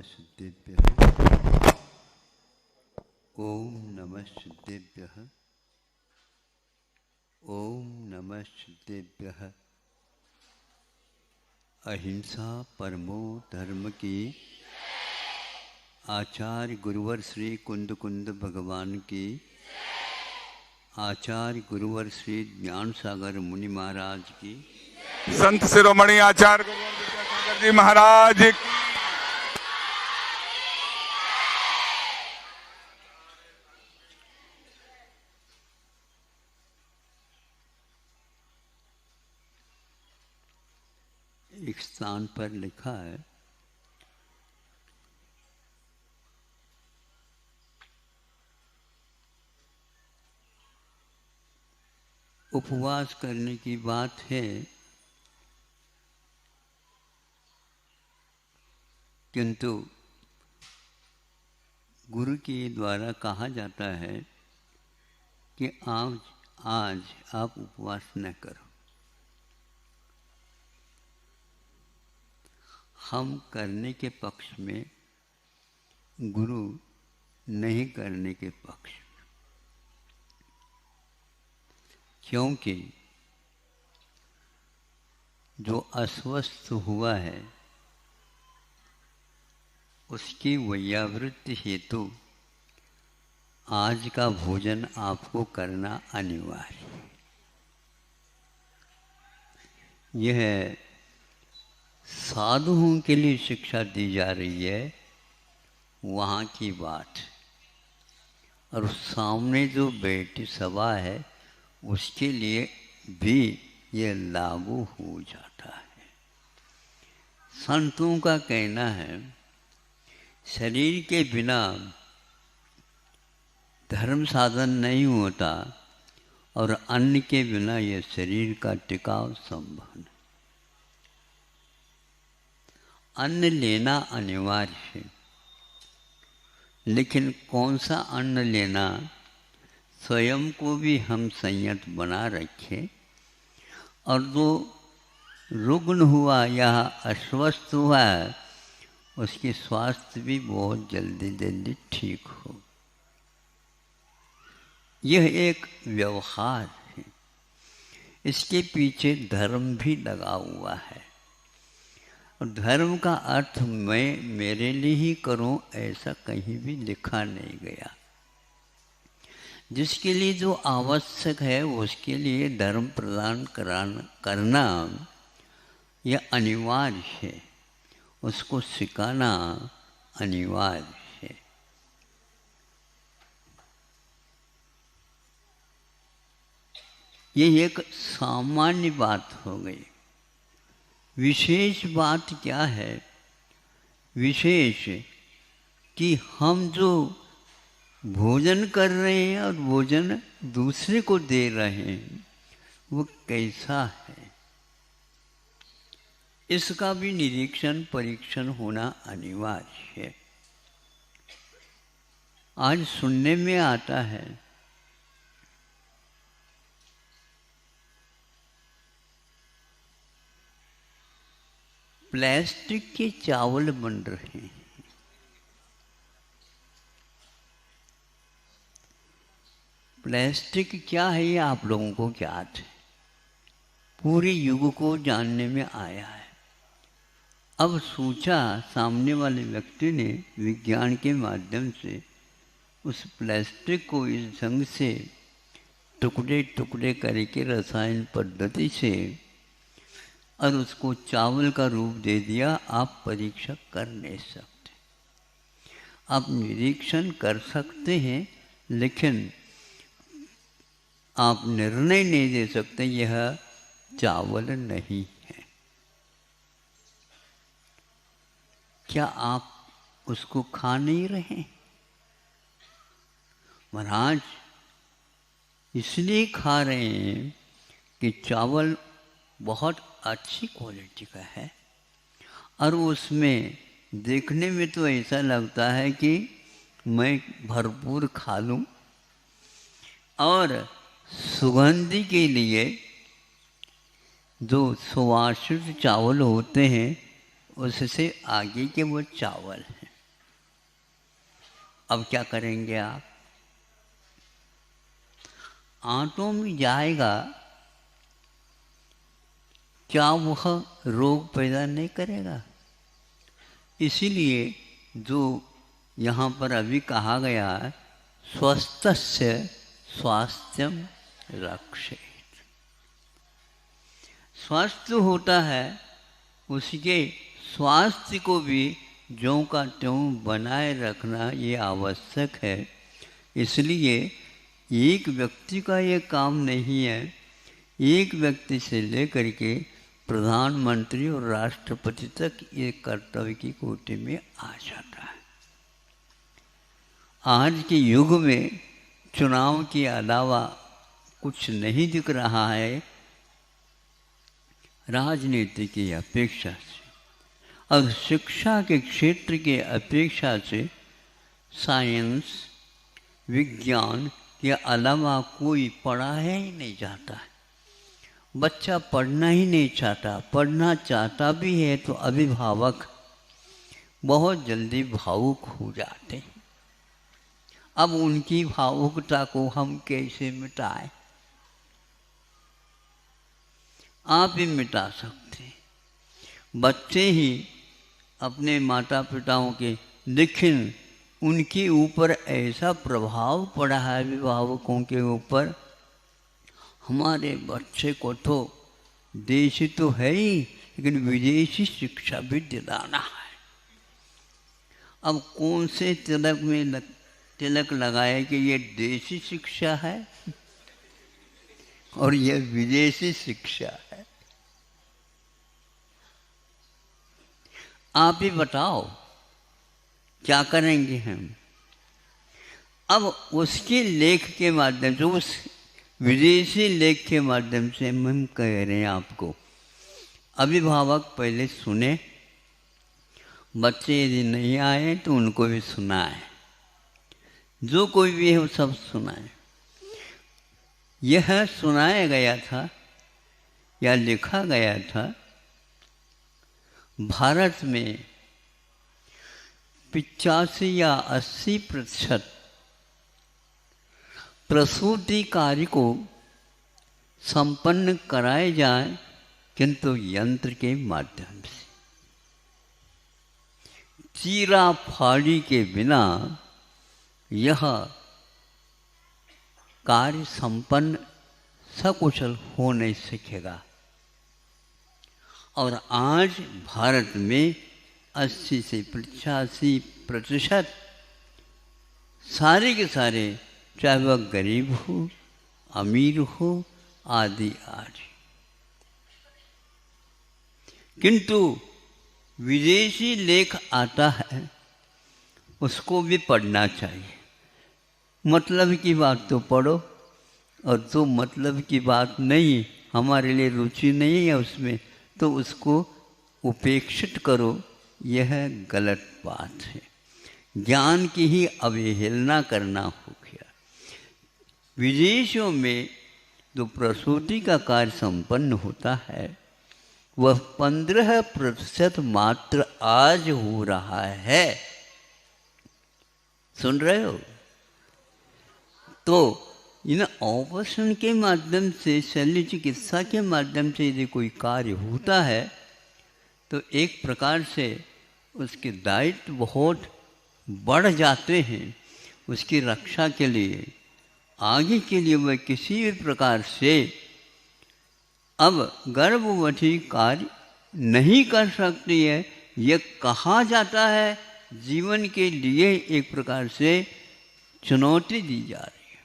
सिद्धेभ्यः। ओम नमः सिद्धेभ्यः। ओम नमः सिद्धेभ्यः। अहिंसा परमो धर्म की। आचार्य गुरुवर श्री कुंद कुंद भगवान की। आचार्य गुरुवर श्री ज्ञान सागर मुनि महाराज की। संत शिरोमणि आचार्य गुरुवर विद्यासागर जी महाराज की। एक स्थान पर लिखा है, उपवास करने की बात है, किंतु गुरु के द्वारा कहा जाता है कि आज आप उपवास न करो। हम करने के पक्ष में, गुरु नहीं करने के पक्ष में। क्योंकि जो अस्वस्थ हुआ है उसकी वैयावृत्ति हेतु आज का भोजन आपको करना अनिवार्य है। यह साधुओं के लिए शिक्षा दी जा रही है, वहाँ की बात। और सामने जो बैठी सभा है उसके लिए भी यह लागू हो जाता है। संतों का कहना है, शरीर के बिना धर्म साधन नहीं होता और अन्न के बिना यह शरीर का टिकाव संभव नहीं। अन्न लेना अनिवार्य है, लेकिन कौन सा अन्न लेना, स्वयं को भी हम संयत बना रखें। और जो रुग्ण हुआ या अस्वस्थ हुआ है उसकी स्वास्थ्य भी बहुत जल्दी ठीक हो। यह एक व्यवहार है, इसके पीछे धर्म भी लगा हुआ है। और धर्म का अर्थ मैं मेरे लिए ही करूं ऐसा कहीं भी लिखा नहीं गया। जिसके लिए जो आवश्यक है उसके लिए धर्म प्रदान करना यह अनिवार्य है, उसको सिखाना अनिवार्य है। ये एक सामान्य बात हो गई। विशेष बात क्या है? विशेष कि हम जो भोजन कर रहे हैं और भोजन दूसरे को दे रहे हैं वो कैसा है, इसका भी निरीक्षण परीक्षण होना अनिवार्य है। आज सुनने में आता है प्लास्टिक के चावल बन रहे हैं। प्लास्टिक क्या है ये आप लोगों को ज्ञात है, पूरे युग को जानने में आया है। अब सोचा सामने वाले व्यक्ति ने विज्ञान के माध्यम से उस प्लास्टिक को इस ढंग से टुकड़े टुकड़े करके रसायन पद्धति से और उसको चावल का रूप दे दिया। आप परीक्षा कर नहीं सकते, आप निरीक्षण कर सकते हैं, लेकिन आप निर्णय नहीं दे सकते यह चावल नहीं है। क्या आप उसको खा नहीं रहे? महाराज इसलिए खा रहे हैं कि चावल बहुत अच्छी क्वालिटी का है और उसमें देखने में तो ऐसा लगता है कि मैं भरपूर खा लूं। और सुगंधी के लिए जो सुवासित चावल होते हैं उससे आगे के वो चावल हैं। अब क्या करेंगे आप? आंतों में जाएगा, क्या वह रोग पैदा नहीं करेगा? इसीलिए जो यहाँ पर अभी कहा गया है, स्वस्थस्य स्वास्थ्यम रक्षेत। स्वस्थ होता है, उसके स्वास्थ्य को भी ज्यों का त्यों बनाए रखना ये आवश्यक है। इसलिए एक व्यक्ति का ये काम नहीं है, एक व्यक्ति से लेकर के प्रधानमंत्री और राष्ट्रपति तक ये कर्तव्य की कोटि में आ जाता है। आज के युग में चुनाव के अलावा कुछ नहीं दिख रहा है राजनीति की अपेक्षा से, और शिक्षा के क्षेत्र के अपेक्षा से साइंस विज्ञान के अलावा कोई पढ़ाया ही नहीं जाता है। बच्चा पढ़ना ही नहीं चाहता, पढ़ना चाहता भी है तो अभिभावक बहुत जल्दी भावुक हो जाते हैं। अब उनकी भावुकता को हम कैसे मिटाएं? आप ही मिटा सकते हैं। बच्चे ही अपने माता पिताओं के, लेकिन उनके ऊपर ऐसा प्रभाव पड़ा है अभिभावकों के ऊपर, हमारे बच्चे को तो देशी तो है ही, लेकिन विदेशी शिक्षा भी दिलाना है। अब कौन से तिलक में तिलक लगाए कि ये देशी शिक्षा है और ये विदेशी शिक्षा है? आप ही बताओ क्या करेंगे हम? अब उसके लेख के माध्यम से, उस विदेशी लेख के माध्यम से हम कह रहे हैं आपको, अभिभावक पहले सुने, बच्चे यदि नहीं आए तो उनको भी सुनाए, जो कोई भी है वो सब सुनाए। यह सुनाया गया था या लिखा गया था, भारत में 85 या 80% प्रसूति कार्य को संपन्न कराए जाए, किंतु यंत्र के माध्यम से, चीरा फाड़ी के बिना यह कार्य संपन्न सकुशल हो नहीं सकेगा। और आज भारत में 80 से 85% सारे के सारे, चाहे वह गरीब हो अमीर हो आदि आदि, किंतु विदेशी लेख आता है उसको भी पढ़ना चाहिए। मतलब की बात तो पढ़ो, और जो मतलब की बात नहीं, हमारे लिए रुचि नहीं है उसमें, तो उसको उपेक्षित करो। यह गलत बात है। ज्ञान की ही अवहेलना करना हो गया। विदेशों में जो प्रसूति का कार्य संपन्न होता है वह 15% मात्र आज हो रहा है। सुन रहे हो? तो इन ऑपरेशन के माध्यम से, शल्य चिकित्सा के माध्यम से यदि कोई कार्य होता है तो एक प्रकार से उसके दायित्व बहुत बढ़ जाते हैं। उसकी रक्षा के लिए, आगे के लिए वह किसी भी प्रकार से अब गर्भवती कार्य नहीं कर सकती है। यह कहा जाता है जीवन के लिए एक प्रकार से चुनौती दी जा रही है।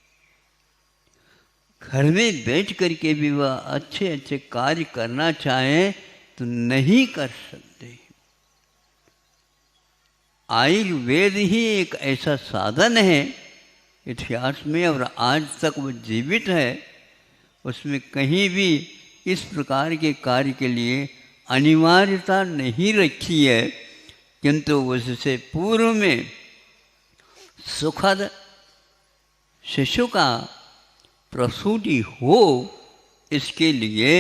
घर में बैठ करके भी वह अच्छे अच्छे कार्य करना चाहे तो नहीं कर सकते। आयुर्वेद ही एक ऐसा साधन है इतिहास में, और आज तक वो जीवित है। उसमें कहीं भी इस प्रकार के कार्य के लिए अनिवार्यता नहीं रखी है, किंतु उससे पूर्व में सुखद शिशु का प्रसूति हो, इसके लिए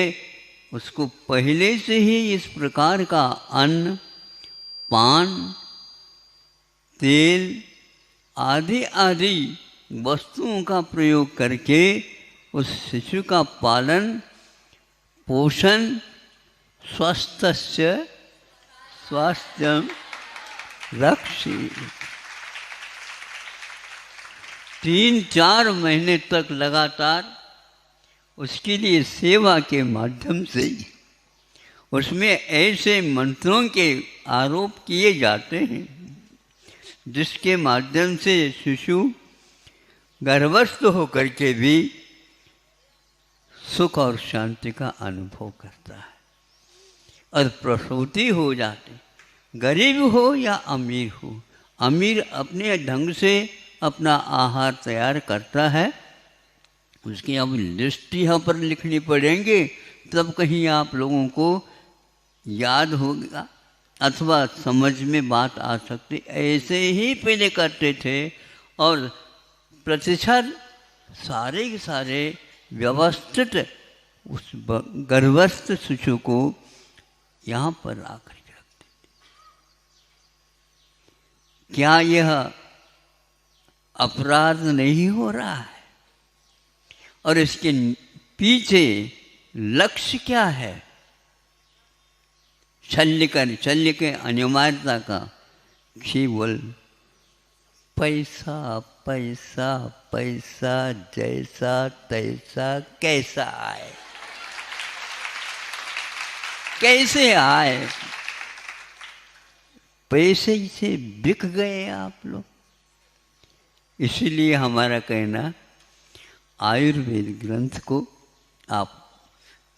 उसको पहले से ही इस प्रकार का अन्न, पान, तेल आदि आदि वस्तुओं का प्रयोग करके उस शिशु का पालन पोषण स्वस्थस्य स्वास्थ्यम रक्षेत। 3-4 महीने तक लगातार उसके लिए सेवा के माध्यम से उसमें ऐसे मंत्रों के आरोप किए जाते हैं जिसके माध्यम से शिशु गर्भस्थ होकर के भी सुख और शांति का अनुभव करता है और प्रसूति हो जाती, गरीब हो या अमीर हो। अमीर अपने ढंग से अपना आहार तैयार करता है, उसकी अब लिस्ट यहाँ पर लिखनी पड़ेंगे तब कहीं आप लोगों को याद होगा अथवा समझ में बात आ सकती। ऐसे ही पहले करते थे और प्रतिशत सारे के सारे व्यवस्थित उस गर्भस्थ शिशु को यहाँ पर आकर के रखते थे। क्या यह अपराध नहीं हो रहा है? और इसके पीछे लक्ष्य क्या है? शल्य के अनिवार्यता का केवल पैसा पैसा पैसा, जैसा तैसा, कैसा आए, कैसे आए। पैसे से बिक गए आप लोग। इसलिए हमारा कहना, आयुर्वेद ग्रंथ को आप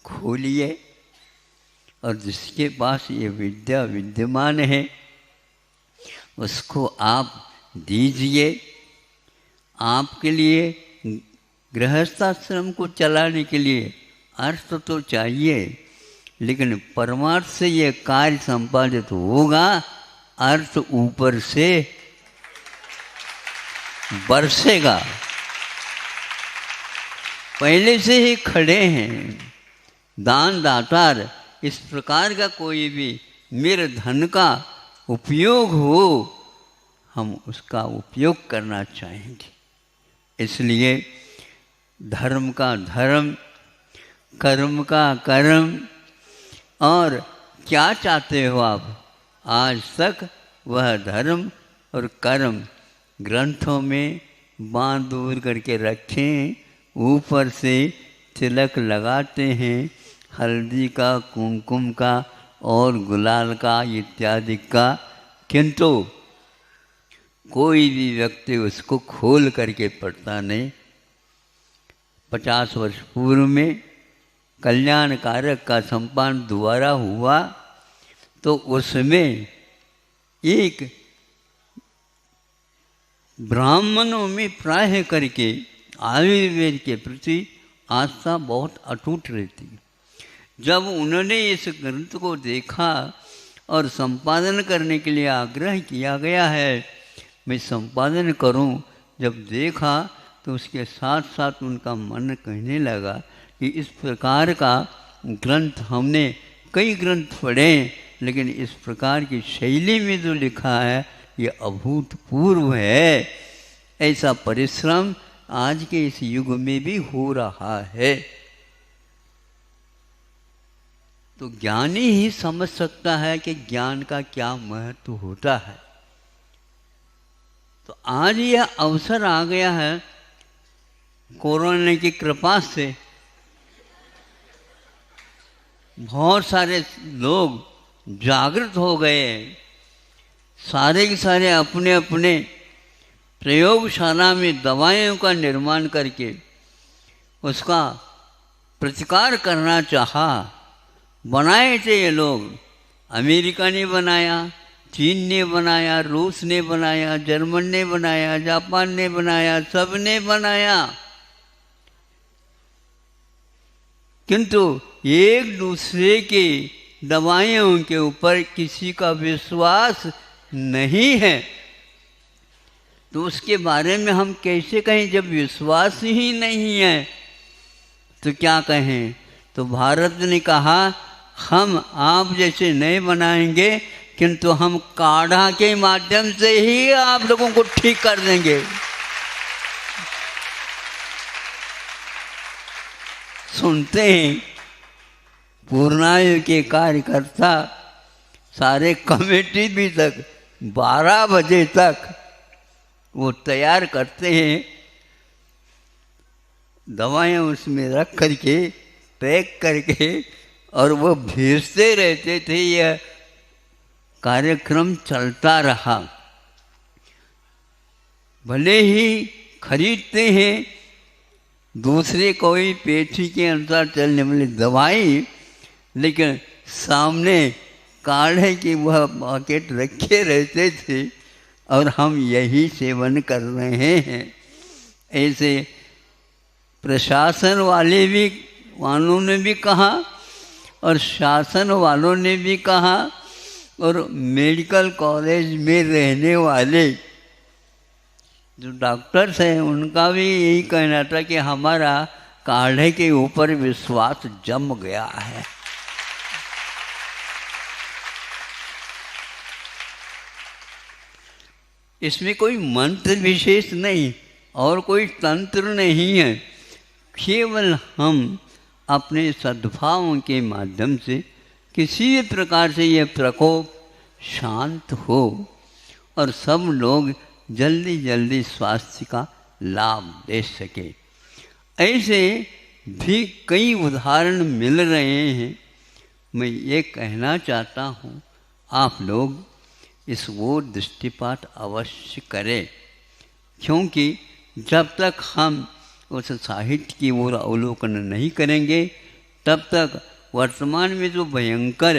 खोलिए और जिसके पास ये विद्या विद्यमान है उसको आप दीजिए। आपके लिए गृहस्थाश्रम को चलाने के लिए अर्थ तो चाहिए, लेकिन परमार्थ से ये कार्य संपादित होगा, अर्थ ऊपर से बरसेगा। पहले से ही खड़े हैं दान दातार। इस प्रकार का कोई भी मेरे धन का उपयोग हो, हम उसका उपयोग करना चाहेंगे। इसलिए धर्म का धर्म, कर्म का कर्म। और क्या चाहते हो आप? आज तक वह धर्म और कर्म ग्रंथों में बांध दूर करके रखें, ऊपर से तिलक लगाते हैं, हल्दी का, कुमकुम का और गुलाल का इत्यादि का, किंतु कोई भी व्यक्ति उसको खोल करके पढ़ता नहीं। 50 वर्ष पूर्व में कल्याण कारक का संपादन दोबारा हुआ तो उसमें एक ब्राह्मणों में प्राय करके आयुर्वेद के प्रति आस्था बहुत अटूट रहती। जब उन्होंने इस ग्रंथ को देखा और संपादन करने के लिए आग्रह किया गया है, मैं संपादन करूं, जब देखा तो उसके साथ साथ उनका मन कहने लगा कि इस प्रकार का ग्रंथ हमने कई ग्रंथ पढ़े, लेकिन इस प्रकार की शैली में जो लिखा है ये अभूतपूर्व है। ऐसा परिश्रम आज के इस युग में भी हो रहा है। तो ज्ञानी ही समझ सकता है कि ज्ञान का क्या महत्व होता है। तो आज यह अवसर आ गया है कोरोना की कृपा से, बहुत सारे लोग जागृत हो गए। सारे के सारे अपने अपने प्रयोगशाला में दवाइयों का निर्माण करके उसका प्रतिकार करना चाहा। बनाए थे ये लोग, अमेरिका ने बनाया, चीन ने बनाया, रूस ने बनाया, जर्मन ने बनाया, जापान ने बनाया, सब ने बनाया, किंतु एक दूसरे की दवाइयों के ऊपर किसी का विश्वास नहीं है। तो उसके बारे में हम कैसे कहें? जब विश्वास ही नहीं है तो क्या कहें? तो भारत ने कहा हम आप जैसे नहीं बनाएंगे, किंतु हम काढ़ा के माध्यम से ही आप लोगों को ठीक कर देंगे। सुनते हैं पूर्णायु के कार्यकर्ता सारे कमेटी भी तक 12 बजे तक वो तैयार करते हैं, दवाएं उसमें रख करके पैक करके, और वो भेजते रहते थे। यह कार्यक्रम चलता रहा। भले ही खरीदते हैं दूसरे कोई पेटी के अनुसार चलने वाली दवाई, लेकिन सामने काढ़े की वह पैकेट रखे रहते थे और हम यही सेवन कर रहे हैं। ऐसे प्रशासन वालों ने भी कहा और शासन वालों ने भी कहा, और मेडिकल कॉलेज में रहने वाले जो डॉक्टर्स हैं उनका भी यही कहना था कि हमारा काढ़े के ऊपर विश्वास जम गया है। इसमें कोई मंत्र विशेष नहीं और कोई तंत्र नहीं है, केवल हम अपने सद्भावों के माध्यम से किसी भी प्रकार से यह प्रकोप शांत हो और सब लोग जल्दी जल्दी स्वास्थ्य का लाभ ले सके। ऐसे भी कई उदाहरण मिल रहे हैं। मैं ये कहना चाहता हूँ आप लोग इस ओर दृष्टिपात अवश्य करें, क्योंकि जब तक हम उस साहित्य की ओर अवलोकन नहीं करेंगे तब तक वर्तमान में जो भयंकर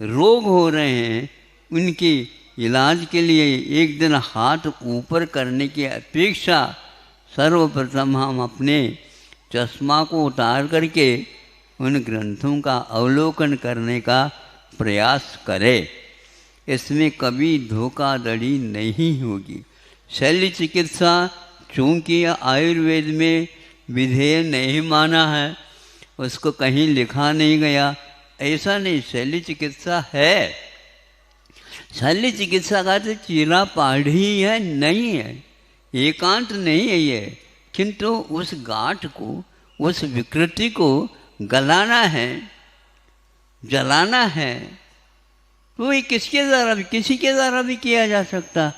रोग हो रहे हैं उनकी इलाज के लिए एक दिन हाथ ऊपर करने की अपेक्षा सर्वप्रथम हम अपने चश्मा को उतार करके उन ग्रंथों का अवलोकन करने का प्रयास करें। इसमें कभी धोखाधड़ी नहीं होगी। शल्य चिकित्सा चूँकि आयुर्वेद में विधेय नहीं माना है, उसको कहीं लिखा नहीं गया, ऐसा नहीं। शल्य चिकित्सा है, शल्य चिकित्सा का तो चीरा पाढ़ी है, नहीं है, एकांत नहीं है ये, किंतु उस गांठ को, उस विकृति को गलाना है, जलाना है। तो ये किसके द्वारा भी, किसी के द्वारा भी किया जा सकता।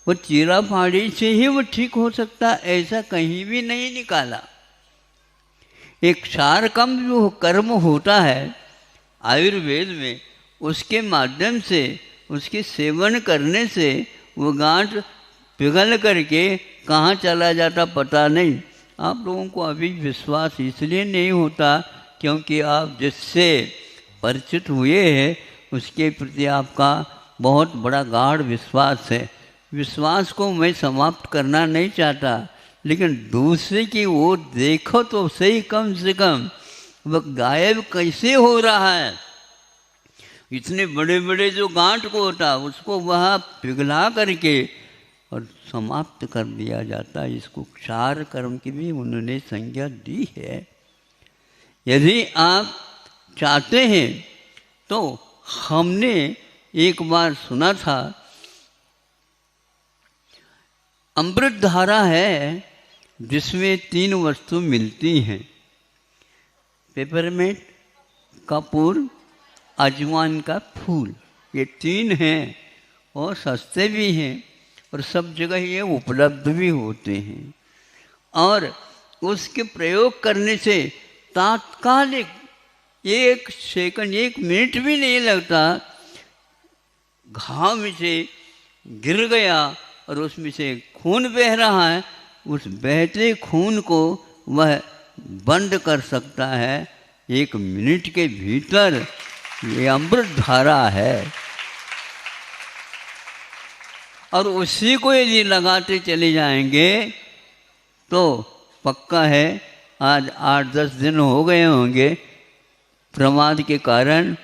वो चीरा फाड़ी से ही वो ठीक हो सकता, ऐसा कहीं भी नहीं निकाला। एक क्षारकम जो कर्म होता है आयुर्वेद में, उसके माध्यम से, उसके सेवन करने से वो गांठ पिघल करके कहाँ चला जाता पता नहीं। आप लोगों को अभी विश्वास इसलिए नहीं होता क्योंकि आप जिससे परिचित हुए हैं उसके प्रति आपका बहुत बड़ा गाढ़ विश्वास है। विश्वास को मैं समाप्त करना नहीं चाहता, लेकिन दूसरे की ओर देखो तो सही, कम से कम वह गायब कैसे हो रहा है। इतने बड़े बड़े जो गांठ को होता उसको वह पिघला करके और समाप्त कर दिया जाता। इसको क्षार कर्म की भी उन्होंने संज्ञा दी है। यदि आप चाहते हैं तो हमने एक बार सुना था, अमृत धारा है जिसमें 3 वस्तु मिलती हैं, पेपरमेंट, कपूर, अजवाइन का फूल। ये 3 हैं और सस्ते भी हैं और सब जगह ये उपलब्ध भी होते हैं। और उसके प्रयोग करने से तात्कालिक 1 सेकंड, 1 मिनट भी नहीं लगता, घाव में से गिर गया और उसमें से खून बह रहा है, उस बहते खून को वह बंद कर सकता है 1 मिनट के भीतर। ये अमृत धारा है और उसी को यदि लगाते चले जाएंगे तो पक्का है आज 8-10 दिन हो गए होंगे प्रमाद के कारण,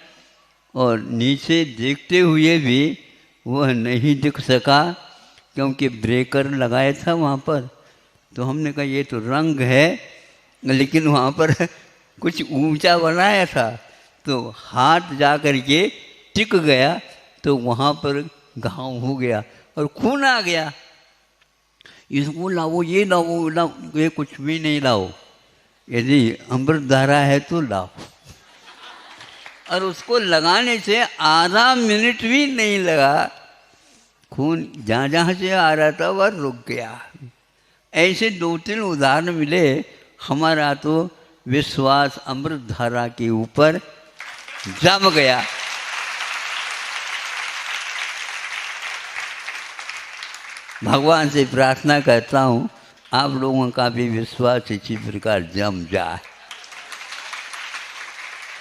और नीचे देखते हुए भी वह नहीं दिख सका क्योंकि ब्रेकर लगाया था वहाँ पर। तो हमने कहा ये तो रंग है, लेकिन वहाँ पर कुछ ऊंचा बनाया था तो हाथ जा कर के टिक गया। तो वहाँ पर घाव हो गया और खून आ गया। इसको लाओ, ये लाओ, लाओ, ये कुछ भी नहीं लाओ, यदि अमृत धारा है तो लाओ। और उसको लगाने से आधा मिनट भी नहीं लगा, खून जहाँ जहाँ से आ रहा था वह रुक गया। ऐसे 2-3 उदाहरण मिले। हमारा तो विश्वास अमृत धारा के ऊपर जम गया। भगवान से प्रार्थना करता हूँ आप लोगों का भी विश्वास इसी प्रकार जम जाए।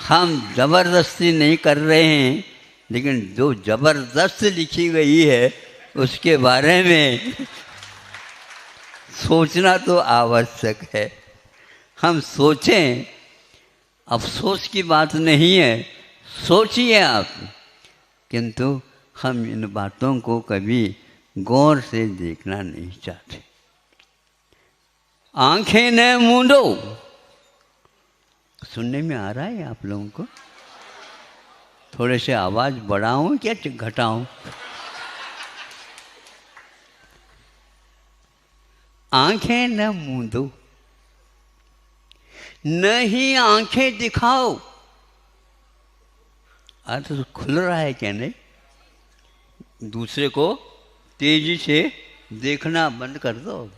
हम जबरदस्ती नहीं कर रहे हैं, लेकिन जो जबरदस्त लिखी गई है उसके बारे में सोचना तो आवश्यक है। हम सोचें, अफसोस की बात नहीं है, सोचिए आप, किंतु हम इन बातों को कभी गौर से देखना नहीं चाहते। आंखें न मूंदो, सुनने में आ रहा है आप लोगों को? थोड़े से आवाज बढ़ाऊं क्या घटाऊं? आंखें न मूंदो, नहीं आंखें दिखाओ। अर्थ तो खुल रहा है क्या नहीं? दूसरे को तेजी से देखना बंद कर दो,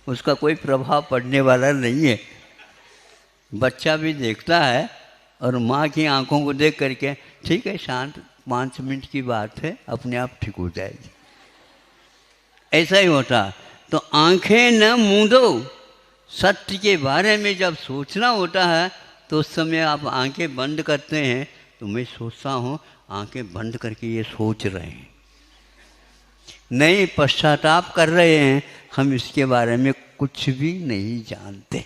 उसका कोई प्रभाव पड़ने वाला नहीं है। बच्चा भी देखता है और माँ की आंखों को देख करके ठीक है, शांत, 5 मिनट की बात है, अपने आप ठीक हो जाएगी। ऐसा ही होता। तो आंखें न मूंदो, सत्य के बारे में जब सोचना होता है तो उस समय आप आंखें बंद करते हैं। तो मैं सोचता हूँ आंखें बंद करके ये सोच रहे हैं, नहीं पश्चाताप कर रहे हैं, हम इसके बारे में कुछ भी नहीं जानते।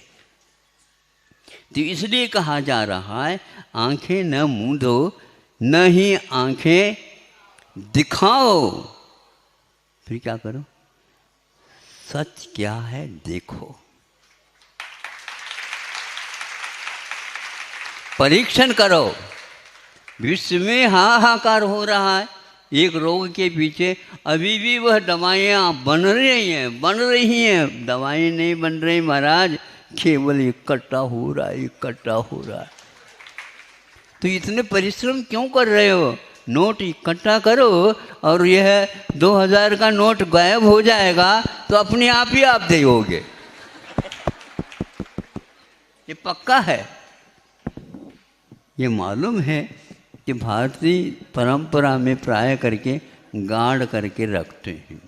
तो इसलिए कहा जा रहा है आंखें न मूंदो, न ही आंखें दिखाओ। फिर क्या करो? सच क्या है देखो, परीक्षण करो। विश्व में हाहाकार हो रहा है एक रोग के पीछे, अभी भी वह दवाइयाँ बन रही हैं। दवाएं नहीं बन रही महाराज, केवल इकट्ठा हो रहा है, इकट्ठा हो रहा है। तो इतने परिश्रम क्यों कर रहे हो? नोट इकट्ठा करो और यह 2000 का नोट गायब हो जाएगा तो अपने आप ही आप दोगे, ये पक्का है। ये मालूम है कि भारतीय परंपरा में प्राय करके गाड़ करके रखते हैं।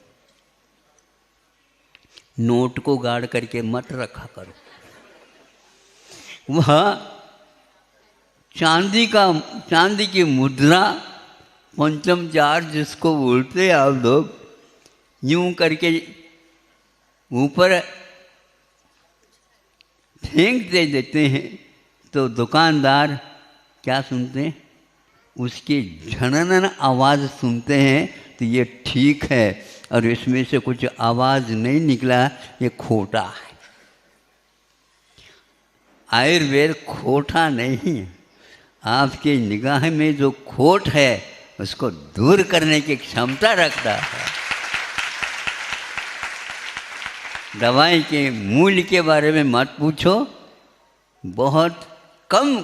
नोट को गाड़ करके मत रखा करो। वह चांदी की मुद्रा, पंचम चार जिसको बोलते आप लोग, यूं करके ऊपर फेंक दे देते हैं तो दुकानदार क्या सुनते हैं? उसकी झनन आवाज़ सुनते हैं तो ये ठीक है, और इसमें से कुछ आवाज़ नहीं निकला, ये खोटा है। आयुर्वेद खोटा नहीं है, आपके निगाह में जो खोट है उसको दूर करने की क्षमता रखता है। दवाई के मूल्य के बारे में मत पूछो, बहुत कम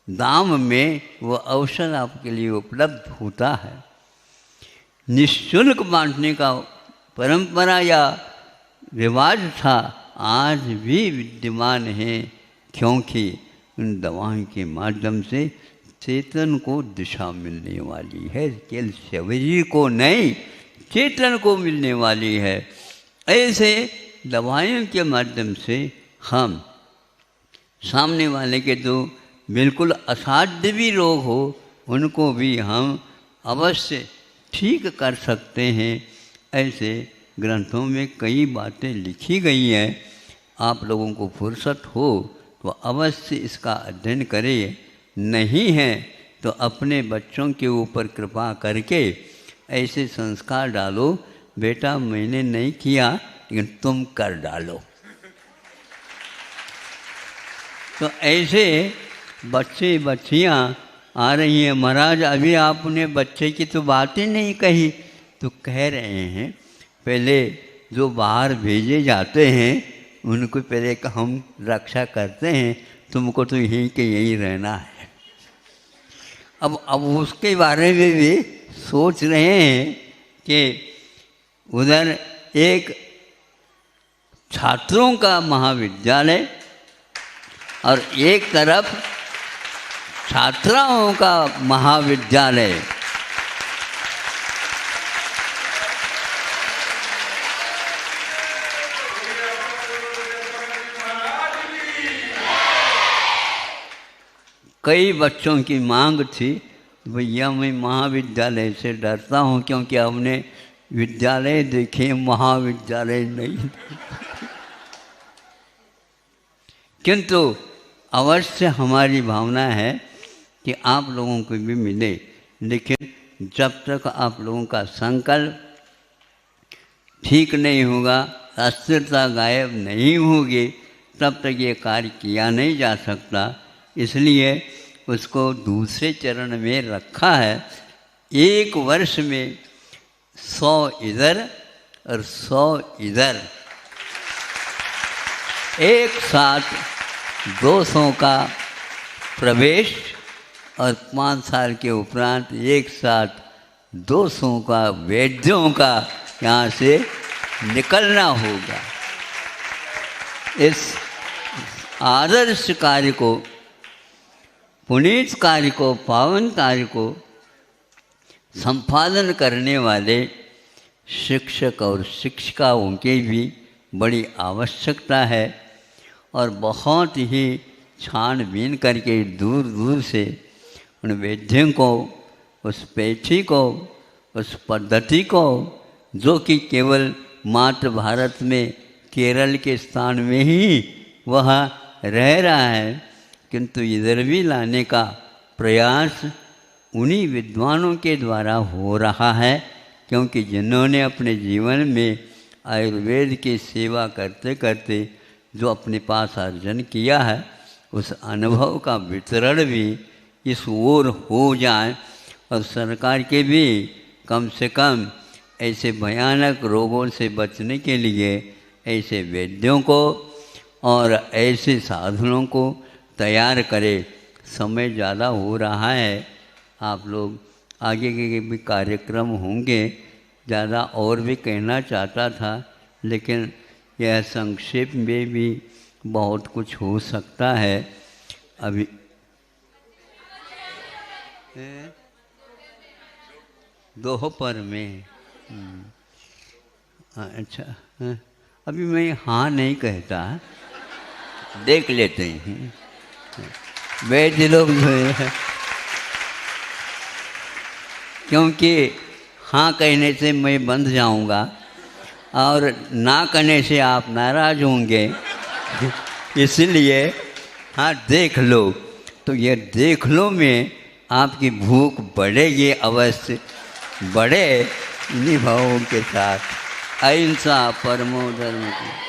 दाम में वो औषध आपके लिए उपलब्ध होता है। निःशुल्क बांटने का परंपरा या रिवाज था, आज भी विद्यमान है, क्योंकि उन दवाओं के माध्यम से चेतन को दिशा मिलने वाली है, केवल शरीर को नहीं, चेतन को मिलने वाली है। ऐसे दवाइयों के माध्यम से हम सामने वाले के जो बिल्कुल असाध्य भी रोग हो उनको भी हम अवश्य ठीक कर सकते हैं। ऐसे ग्रंथों में कई बातें लिखी गई हैं। आप लोगों को फुर्सत हो तो अवश्य इसका अध्ययन करें, नहीं है तो अपने बच्चों के ऊपर कृपा करके ऐसे संस्कार डालो, बेटा मैंने नहीं किया लेकिन तुम कर डालो। तो ऐसे बच्चे बच्चियाँ आ रही हैं। महाराज अभी आपने बच्चे की तो बात ही नहीं कही। तो कह रहे हैं पहले जो बाहर भेजे जाते हैं उनको पहले हम रक्षा करते हैं, तुमको तो यहीं के यहीं रहना है। अब उसके बारे में भी सोच रहे हैं कि उधर एक छात्रों का महाविद्यालय और एक तरफ छात्राओं का महाविद्यालय। कई बच्चों की मांग थी, भैया मैं महाविद्यालय से डरता हूँ क्योंकि हमने विद्यालय देखे, महाविद्यालय नहीं। किंतु अवश्य हमारी भावना है कि आप लोगों को भी मिले, लेकिन जब तक आप लोगों का संकल्प ठीक नहीं होगा, अस्थिरता गायब नहीं होगी, तब तक ये कार्य किया नहीं जा सकता। इसलिए उसको दूसरे चरण में रखा है। 1 वर्ष में 100 इधर और 100 इधर, एक साथ 200 का प्रवेश और 5 साल के उपरांत एक साथ 200 का वैद्यों का यहाँ से निकलना होगा। इस आदर्श कार्य को, पुनीत कार्य को, पावन कार्य को संपादन करने वाले शिक्षक और शिक्षिकाओं की भी बड़ी आवश्यकता है और बहुत ही छानबीन करके दूर दूर से उन वैद्यों को, उस पेठी को, उस पद्धति को, जो कि केवल मात्र भारत में केरल के स्थान में ही वह रह रहा है, किंतु इधर भी लाने का प्रयास उन्हीं विद्वानों के द्वारा हो रहा है। क्योंकि जिन्होंने अपने जीवन में आयुर्वेद की सेवा करते करते जो अपने पास अर्जन किया है, उस अनुभव का वितरण भी इस ओर हो जाए और सरकार के भी कम से कम ऐसे भयानक रोगों से बचने के लिए ऐसे वैद्यों को और ऐसे साधनों को तैयार करे। समय ज़्यादा हो रहा है, आप लोग आगे के भी कार्यक्रम होंगे। ज़्यादा और भी कहना चाहता था, लेकिन यह संक्षेप में भी बहुत कुछ हो सकता है। अभी दोपहर में अच्छा, अभी मैं हाँ नहीं कहता, देख लेते हैं। वैद्य लोग जो है, क्योंकि हाँ कहने से मैं बंध जाऊंगा और ना कहने से आप नाराज होंगे, इसलिए हाँ देख लो। तो ये देख लो में आपकी भूख बढ़ेगी, अवश्य बढ़े। निभाओं के साथ अहिंसा परमो धर्म की।